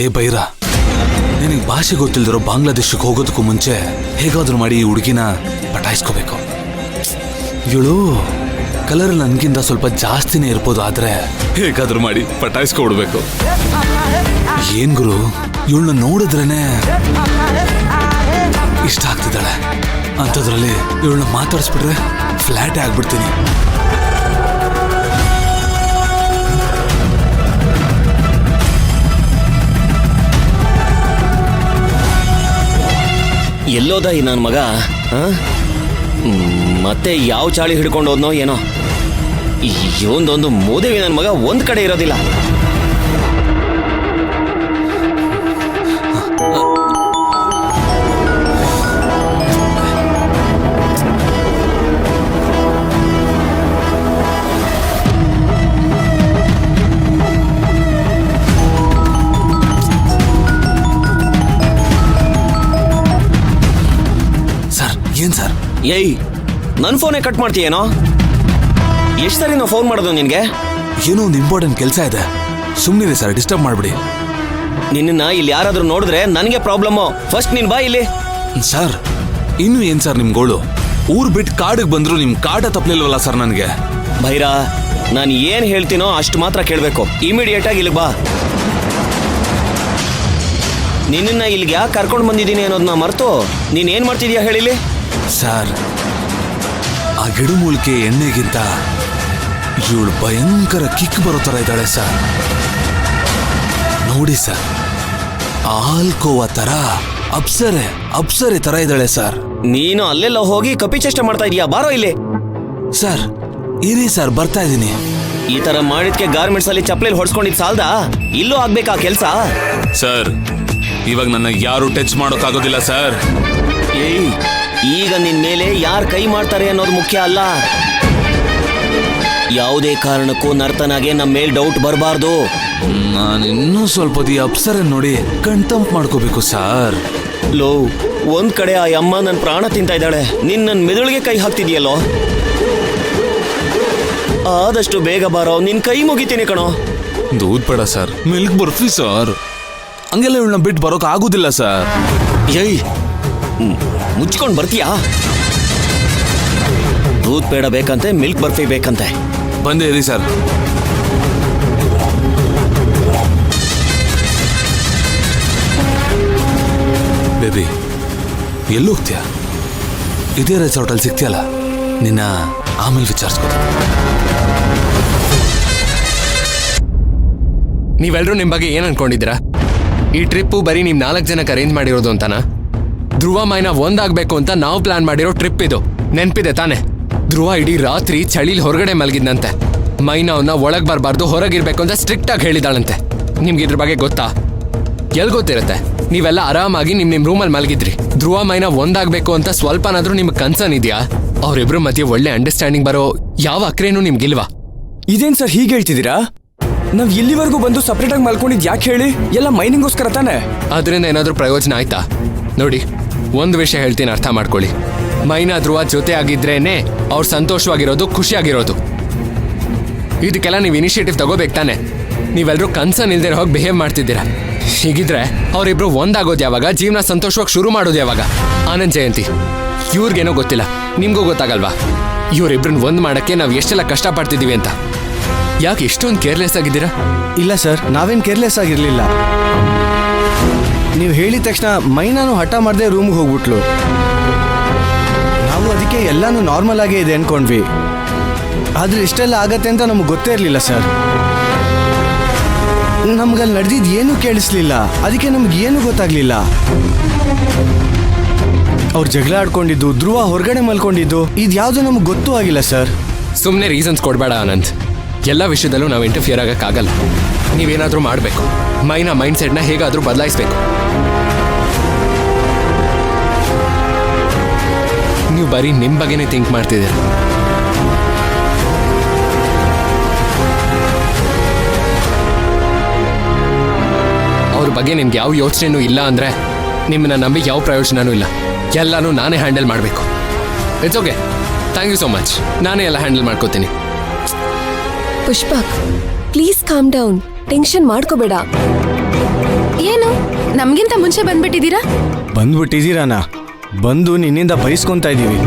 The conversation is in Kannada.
ಏ ಬೈರ, ನಿನಗೆ ಭಾಷೆ ಗೊತ್ತಿಲ್ದಿರೋ ಬಾಂಗ್ಲಾದೇಶಕ್ಕೆ ಹೋಗೋದಕ್ಕೂ ಮುಂಚೆ ಹೇಗಾದ್ರೂ ಮಾಡಿ ಈ ಹುಡುಗಿನ ಪಟಾಯಿಸ್ಕೋಬೇಕು. ಇವಳು ಕಲರ್ ನನ್ಗಿಂತ ಸ್ವಲ್ಪ ಜಾಸ್ತಿನೇ ಇರ್ಬೋದು, ಆದ್ರೆ ಹೇಗಾದ್ರೂ ಮಾಡಿ ಪಟಾಯಿಸ್ಕೊಡ್ಬೇಕು. ಏನ್ ಗುರು, ಇವಳನ್ನ ನೋಡಿದ್ರೇನೆ ಇಷ್ಟ ಆಗ್ತಿದ್ದಾಳೆ. ಅಂಥದ್ರಲ್ಲಿ ಇವಳನ್ನ ಮಾತಾಡಿಸ್ಬಿಟ್ರೆ ಫ್ಲಾಟೇ ಆಗ್ಬಿಡ್ತೀನಿ. ಎಲ್ಲೋದ ಈ ನನ್ನ ಮಗ? ಮತ್ತೆ ಯಾವ ಚಾಳಿ ಹಿಡ್ಕೊಂಡು ಹೋದ್ನೋ ಏನೋ. ಇವೊಂದೊಂದು ಮೂದೇವಿ ನನ್ನ ಮಗ ಒಂದ್ ಕಡೆ ಇರೋದಿಲ್ಲ. ಏನ್ ಸರ್? ಏಯ್, ನನ್ನ ಫೋನೇ ಕಟ್ ಮಾಡ್ತೀಯೇನೋ? ಎಷ್ಟು ಸರಿ ನಾವು ಫೋನ್ ಮಾಡೋದು ನಿನ್ಗೆ? ಏನೋ ಒಂದು ಇಂಪಾರ್ಟೆಂಟ್ ಕೆಲಸ ಇದೆ, ಸುಮ್ಮನಿದೆ ಸರ್, ಡಿಸ್ಟರ್ಬ್ ಮಾಡ್ಬಿಡಿ. ನಿನ್ನ ಇಲ್ಲಿ ಯಾರಾದ್ರೂ ನೋಡಿದ್ರೆ ನನಗೆ ಪ್ರಾಬ್ಲಮ್ಮು. ಫಸ್ಟ್ ನೀನ್ ಬಾ ಇಲ್ಲಿ. ಸರ್, ಇನ್ನು ಏನ್ ಸರ್ ನಿಮ್ ಗೋಳು? ಊರ್ ಬಿಟ್ಟು ಕಾಡಿಗೆ ಬಂದ್ರು ನಿಮ್ ಕಾಟ ತಪ್ಪಲಿಲ್ವಲ್ಲ ಸರ್ ನನಗೆ? ಭೈರಾ, ನಾನು ಏನ್ ಹೇಳ್ತೀನೋ ಅಷ್ಟು ಮಾತ್ರ ಕೇಳಬೇಕು. ಇಮಿಡಿಯೇಟ್ ಆಗಿ ಇಲ್ಲಿಗೆ ಬಾ. ನಿನ್ನ ಇಲ್ಲಿಗೆ ಯಾಕೆ ಕರ್ಕೊಂಡು ಬಂದಿದ್ದೀನಿ ಅನ್ನೋದನ್ನ ಮರೆತು ನೀನ್ ಏನ್ ಮಾಡ್ತಿದ್ಯಾ ಹೇಳಿಲಿ? ಸರ್, ಆ ಗಿಡಮೂಲಿಕೆ ಎಣ್ಣೆಗಿಂತ ಇವಳು ಭಯಂಕರ ಕಿಕ್ ಬರೋ ತರ ಇದ್ದಾಳೆ ಸರ್. ನೋಡಿ ಸರ್, ಆಲ್ಕೋವಾ ತರ ಅಪ್ಸರೆ ತರ ಇದ್ದಾಳೆ ಸರ್. ನೀನು ಅಲ್ಲೆಲ್ಲ ಹೋಗಿ ಕಪಿ ಚೇಷ್ಟೆ ಮಾಡ್ತಾ ಇದೀಯಾ? ಬಾರೋ ಇಲ್ಲಿ. ಸರ್ ಇರಿ ಸರ್, ಬರ್ತಾ ಇದ್ದೀನಿ. ಈ ತರ ಮಾಡಿದ್ಕೆ ಗಾರ್ಮೆಂಟ್ಸ್ ಅಲ್ಲಿ ಚಪ್ಪಲಿ ಹೊಡ್ಸ್ಕೊಂಡಿದ್ ಸಾಲ್ದಾ? ಇಲ್ಲೂ ಆಗ್ಬೇಕಾ ಕೆಲ್ಸ? ಸರ್, ಇವಾಗ ನನ್ನ ಯಾರು ಟಚ್ ಮಾಡೋಕ್ಕಾಗೋದಿಲ್ಲ ಸರ್. ಏಯ್, ಈಗ ನಿನ್ ಮೇಲೆ ಯಾರು ಕೈ ಮಾಡ್ತಾರೆ ಅನ್ನೋದು ಮುಖ್ಯ ಅಲ್ಲ. ಯಾವುದೇ ಕಾರಣಕ್ಕೂ ನರ್ತನಾಗೆ ನಮ್ಮ ಮೇಲ್ ಡೌಟ್ ಬರಬಾರ್ದು. ನಾನು ಇನ್ನೂ ಸ್ವಲ್ಪ ದಿ ಅಪ್ಸರ ನೋಡಿ ಕಣ್ತಂಪ್ ಮಾಡ್ಕೋಬೇಕು ಸರ್. ಲೋ, ಒಂದ್ ಕಡೆ ಆ ಅಮ್ಮ ನನ್ನ ಪ್ರಾಣ ತಿಂತಾ ಇದ್ದಾಳೆ, ನಿನ್ನ ಮೆದುಳಿಗೆ ಕೈ ಹಾಕ್ತಿದ್ಯಲ್ಲೋ. ಆದಷ್ಟು ಬೇಗ ಬಾರೋ, ನಿನ್ ಕೈ ಮುಗಿತೀನಿ ಕಣೋ. ದೂದ್ ಬೇಡ ಸರ್, ಮಿಲ್ಕ್ ಬರ್ಫಿ ಸರ್. ಹಂಗೆಲ್ಲ ಇವಳನ್ನ ಬಿಟ್ಟು ಬರೋಕ್ ಆಗುದಿಲ್ಲ ಸರ್. ಏಯ್, ಮುಚ್ಕೊಂಡು ಬರ್ತೀಯಾ? ದೂದ್ ಪೇಡ ಬೇಕಂತೆ, ಮಿಲ್ಕ್ ಬರ್ಫಿ ಬೇಕಂತೆ. ಬಂದೇ ಇರಿ ಸರ್. ಬೇಬಿ, ಎಲ್ಲಿ ಹೋಗ್ತೀಯಾ? ಇದೇ ರೆಸಾರ್ಟಲ್ಲಿ ಸಿಗ್ತೀಯಲ್ಲ, ನಿನ್ನ ಆಮೇಲೆ ವಿಚಾರಿಸ್ಕೊತೀನಿ. ನೀವೆಲ್ಲರೂ ನಿಮ್ಮ ಬಗ್ಗೆ ಏನು ಅನ್ಕೊಂಡಿದ್ದೀರಾ? ಈ ಟ್ರಿಪ್ಪು ಬರೀ ನೀವು 4 ಜನಕ್ಕೆ ಅರೇಂಜ್ ಮಾಡಿರೋದು ಅಂತಾನ? ಧ್ರುವ ಮೈನಾ ಒಂದಾಗಬೇಕು ಅಂತ ನಾವು ಪ್ಲಾನ್ ಮಾಡಿರೋ ಟ್ರಿಪ್ ಇದು. ನೆನಪಿದೆ ತಾನೆ? ಧ್ರುವ ಇಡೀ ರಾತ್ರಿ ಚಳಿಲಿ ಹೊರಗಡೆ ಮಲಗಿದ್ನಂತೆ. ಮೈನಾ ಅವನ್ನ ಒಳಗೆ ಬರಬಾರ್ದು, ಹೊರಗಿರ್ಬೇಕು ಅಂತ ಸ್ಟ್ರಿಕ್ಟ್ ಆಗಿ ಹೇಳಿದಾಳಂತೆ. ನಿಮ್ಗೆ ಇದ್ರ ಬಗ್ಗೆ ಗೊತ್ತಾ? ಎಲ್ಲಿ ಗೊತ್ತಿರುತ್ತೆ? ನೀವೆಲ್ಲ ಆರಾಮಾಗಿ ನಿಮ್ಮ ರೂಮಲ್ಲಿ ಮಲಗಿದ್ರಿ. ಧ್ರುವ ಮೈನಾ ಒಂದಾಗಬೇಕು ಅಂತ ಸ್ವಲ್ಪನಾದ್ರೂ ನಿಮ್ಗೆ ಕನ್ಸರ್ನ್ ಇದೆಯಾ? ಅವರಿಬ್ರು ಮಧ್ಯೆ ಒಳ್ಳೆ ಅಂಡರ್ಸ್ಟ್ಯಾಂಡಿಂಗ್ ಬರೋ ಯಾವ ಅಕ್ರೇನೂ ನಿಮ್ಗಿಲ್ವಾ? ಇದೇನ್ ಸರ್ ಹೀಗೆ ಹೇಳ್ತಿದ್ದೀರಾ? ನಾವ್ ಇಲ್ಲಿವರೆಗೂ ಬಂದು ಸಪ್ರೇಟ್ ಆಗಿ ಮಲ್ಕೊಂಡಿದ್ ಯಾಕೆ ಹೇಳಿ? ಎಲ್ಲ ಮೈನಿಂಗೋಸ್ಕರ ತಾನೆ. ಅದರಿಂದ ಏನಾದ್ರೂ ಪ್ರಯೋಜನ ಆಯ್ತಾ? ನೋಡಿ, ಒಂದು ವಿಷಯ ಹೇಳ್ತೀನಿ, ಅರ್ಥ ಮಾಡ್ಕೊಳ್ಳಿ. ಮೈನಾ ಧ್ರುವ ಜೊತೆ ಆಗಿದ್ರೇನೆ ಅವ್ರು ಸಂತೋಷವಾಗಿರೋದು, ಖುಷಿಯಾಗಿರೋದು. ಇದಕ್ಕೆಲ್ಲ ನೀವು ಇನಿಷಿಯೇಟಿವ್ ತಗೋಬೇಕು ತಾನೆ. ನೀವೆಲ್ಲರೂ ಕನ್ಸರ್ನ್ ಇಲ್ದೇ ಹೋಗಿ ಬಿಹೇವ್ ಮಾಡ್ತಿದ್ದೀರಾ. ಹೀಗಿದ್ರೆ ಅವರಿಬ್ರು ಒಂದಾಗೋದು ಯಾವಾಗ? ಜೀವನ ಸಂತೋಷವಾಗಿ ಶುರು ಮಾಡೋದು ಯಾವಾಗ? ಆನಂದ್ ಜಯಂತಿ, ಇವ್ರಿಗೇನೋ ಗೊತ್ತಿಲ್ಲ, ನಿಮ್ಗೂ ಗೊತ್ತಾಗಲ್ವಾ ಇವರಿಬ್ರನ್ನ ಒಂದ್ ಮಾಡಕ್ಕೆ ನಾವು ಎಷ್ಟೆಲ್ಲ ಕಷ್ಟಪಡ್ತಿದೀವಿ ಅಂತ? ಯಾಕೆ ಇಷ್ಟೊಂದು ಕೇರ್ಲೆಸ್ ಆಗಿದ್ದೀರಾ? ಇಲ್ಲ ಸರ್, ನಾವೇನ್ ಕೇರ್ಲೆಸ್ ಆಗಿರ್ಲಿಲ್ಲ. ನೀವು ಹೇಳಿದ ತಕ್ಷಣ ಮೈನಾನು ಹಠ ಮಾಡದೆ ರೂಮ್ಗೆ ಹೋಗ್ಬಿಟ್ಲು. ನಾವು ಅದಕ್ಕೆ ಎಲ್ಲಾನು ನಾರ್ಮಲ್ ಆಗೇ ಇದೆ ಅನ್ಕೊಂಡ್ವಿ. ಆದ್ರೆ ಇಷ್ಟೆಲ್ಲ ಆಗತ್ತೆ ಅಂತ ನಮ್ಗೆ ಗೊತ್ತೇ ಇರಲಿಲ್ಲ ಸರ್. ನಮ್ಗಲ್ಲಿ ನಡೆದಿದ್ದು ಏನೂ ಕೇಳಿಸ್ಲಿಲ್ಲ, ಅದಕ್ಕೆ ನಮ್ಗೆ ಏನೂ ಗೊತ್ತಾಗ್ಲಿಲ್ಲ. ಅವ್ರು ಜಗಳ ಆಡ್ಕೊಂಡಿದ್ದು, ಧ್ರುವ ಹೊರಗಡೆ ಮಲ್ಕೊಂಡಿದ್ದು, ಇದ್ಯಾವುದೂ ನಮ್ಗೆ ಗೊತ್ತೂ ಆಗಿಲ್ಲ ಸರ್. ಸುಮ್ಮನೆ ರೀಸನ್ಸ್ ಕೊಡಬೇಡ ಆನಂದ್. ಎಲ್ಲ ವಿಷಯದಲ್ಲೂ ನಾವು ಇಂಟರ್ಫಿಯರ್ ಆಗಕ್ಕಾಗಲ್ಲ. ನೀವೇನಾದರೂ ಮಾಡಬೇಕು. ಮೈನಾ ಮೈಂಡ್ ಸೆಟ್ನ ಹೇಗಾದರೂ ಬದಲಾಯಿಸಬೇಕು. ನೀವು ಬರೀ ನಿಮ್ಮ ಬಗ್ಗೆನೇ ಥಿಂಕ್ ಮಾಡ್ತಿದ್ದೀರ. ಅವ್ರ ಬಗ್ಗೆ ನಿಮ್ಗೆ ಯಾವ ಯೋಚನೆನೂ ಇಲ್ಲ ಅಂದರೆ ನಿಮ್ಮನ್ನ ನಂಬಿ ಯಾವ ಪ್ರಯೋಜನನೂ ಇಲ್ಲ. ಎಲ್ಲನೂ ನಾನೇ ಹ್ಯಾಂಡಲ್ ಮಾಡಬೇಕು. It's okay, thank you so much. ನಾನೇ ಎಲ್ಲ ಹ್ಯಾಂಡಲ್ ಮಾಡ್ಕೋತೀನಿ. Pushpak, please calm down. Tension ಮಾಡ್ಕೋಬೇಡ. ನಮ್ಗಿಂತ ಮುಂಚೆ ಬಂದ್ಬಿಟ್ಟಿದ್ದೀರಾ? ಬಂದ್ಬಿಟ್ಟಿದ್ದೀರಾನ? ಬಂದು ನಿನ್ನಿಂದ ಬೈಸ್ಕೊಂತ ಇದ್ದೀವಿ.